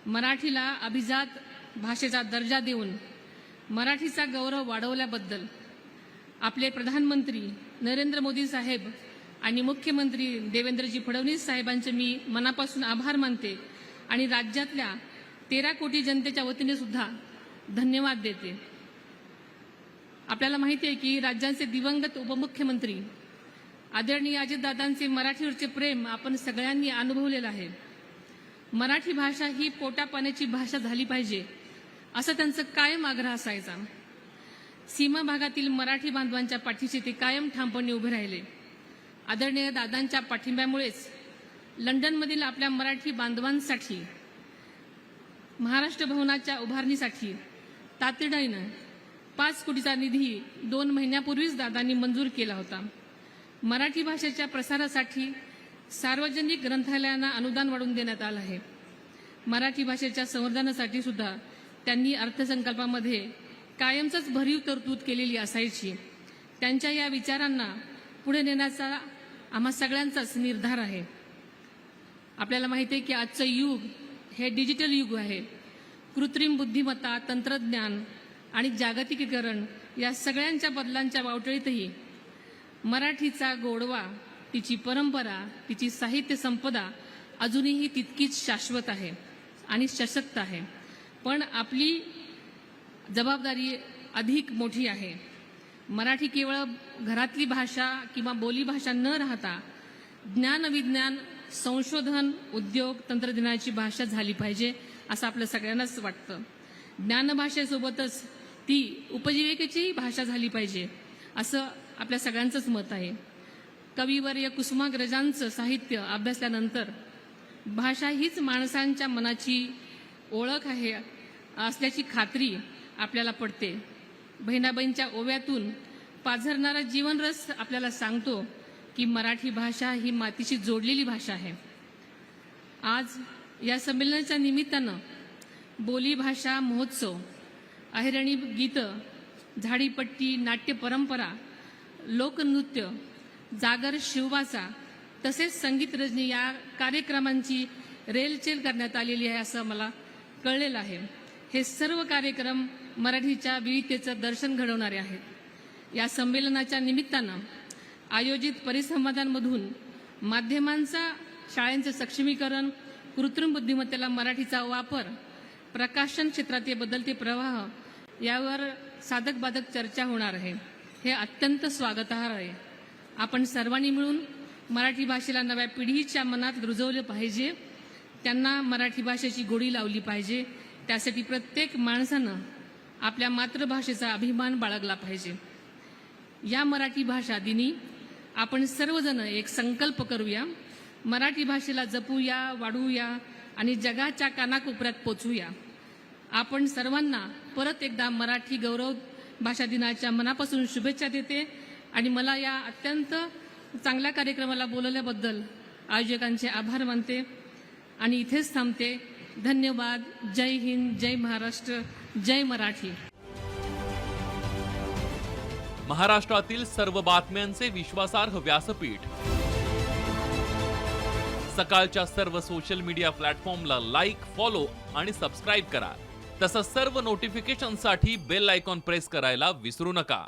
मराठीला अभिजात भाषेचा दर्जा देऊन मराठीचा गौरव वाढवल्याबद्दल आपले प्रधानमंत्री नरेंद्र मोदी साहेब आणि मुख्यमंत्री देवेंद्रजी फडणवीस साहेबांचे मी मनापासून आभार मानते आणि राज्यातल्या 13 कोटी जनतेच्या वतीने सुद्धा धन्यवाद देते। आपल्याला माहिती आहे की राज्याचे दिवंगत उपमुख्यमंत्री आदरणीय अजितदादांचे मराठीवरचे प्रेम आपण सगळ्यांनी अनुभवलेलं आहे। मराठी भाषा ही पोटापाण्याची भाषा झाली पाहिजे असं त्यांचं कायम आग्रह असायचा। सीमा भागातील मराठी बांधवांच्या पाठीशी ते कायम ठामपणे उभे राहिले। आदरणीय दादांच्या पाठिंब्यामुळेच लंडनमधील आपल्या मराठी बांधवांसाठी महाराष्ट्र भवनाच्या उभारणीसाठी तातडीनं 5 कोटीचा निधी 2 महिन्यापूर्वीच दादांनी मंजूर केला होता। मराठी भाषेच्या प्रसारासाठी सार्वजनिक ग्रंथालयांना अनुदान वाढवून देण्यात आलं आहे। मराठी भाषेच्या संवर्धनासाठी सुद्धा त्यांनी अर्थसंकल्पामध्ये कायमच भरीव तरतूद केलेली असायची। त्यांच्या या विचारांना पुढे नेण्याचा आम्हा सगळ्यांचाच निर्धार आहे। आपल्याला माहिती आहे की आजचं युग हे डिजिटल युग आहे। कृत्रिम बुद्धिमत्ता, तंत्रज्ञान आणि जागतिकीकरण या सगळ्यांच्या बदलांच्या वावटळीतही मराठीचा गोडवा, तिची परंपरा, तिची साहित्य संपदा अजूनही तितकीच शाश्वत आहे आणि सशक्त आहे। पण आपली जबाबदारी अधिक मोठी आहे। मराठी केवळ घरातली भाषा किंवा बोलीभाषा न राहता ज्ञान, विज्ञान, संशोधन, उद्योग, तंत्रज्ञानाची भाषा झाली पाहिजे असं आपल्या सगळ्यांनाच वाटतं। ज्ञानभाषेसोबतच ती उपजीविकेची भाषा झाली पाहिजे असं आपल्या सगळ्यांचंच मत आहे। कविवर्य कुसुमाग्रजांचं साहित्य अभ्यासल्यानंतर भाषा हीच माणसांच्या मनाची ओळख आहे असल्याची खात्री आपल्याला पडते। बहिणाबाईंच्या ओव्यातून पाझरणारा जीवनरस आपल्याला सांगतो की मराठी भाषा ही मातीशी जोडलेली भाषा आहे। आज या संमेलनाच्या निमित्तानं बोली भाषा महोत्सव, अहिराणी गीतं, झाडीपट्टी, नाट्य परंपरा, लोकनृत्य, जागर शिववाचा तसेच संगीत रजनी या कार्यक्रमांची रेलचेल करण्यात आलेली आहे असं मला कळलेलं आहे। हे सर्व कार्यक्रम मराठीच्या विविधतेचं दर्शन घडवणारे आहेत। या संमेलनाच्या निमित्तानं आयोजित परिसंवादांमधून माध्यमांचा, शाळांचे सक्षमीकरण, कृत्रिम बुद्धिमत्तेला मराठीचा वापर, प्रकाशन क्षेत्रातील बदलते प्रवाह यावर साधक बाधक चर्चा होणार आहे। हे अत्यंत स्वागतार्ह आहे। आपण सर्वांनी मिळून मराठी भाषेला नव्या पिढीच्या मनात रुजवलं पाहिजे, त्यांना मराठी भाषेची गोडी लावली पाहिजे। त्यासाठी प्रत्येक माणसानं आपल्या मातृभाषेचा अभिमान बाळगला पाहिजे। या मराठी भाषा दिनी आपण सर्वजण एक संकल्प करूया, मराठी भाषेला जपूया, वाढवूया आणि जगाच्या कानाकोपऱ्यात पोचवूया। आपण सर्वांना परत एकदा मराठी गौरव भाषा दिनाच्या मनापासून शुभेच्छा देते आणि मला या अत्यंत चांगल्या कार्यक्रमाला बोलवल्याबद्दल आयोजकांचे आभार मानते आणि इथेच थांबते। धन्यवाद। जय हिंद, जय महाराष्ट्र, जय मराठी। महाराष्ट्रातील सर्व बातम्यांचे विश्वासार्ह व्यासपीठ, सकाळच्या सर्व सोशल मीडिया प्लॅटफॉर्मला लाईक, फॉलो आणि सबस्क्राईब करा। तसंच सर्व नोटिफिकेशनसाठी बेल आयकॉन प्रेस करायला विसरू नका।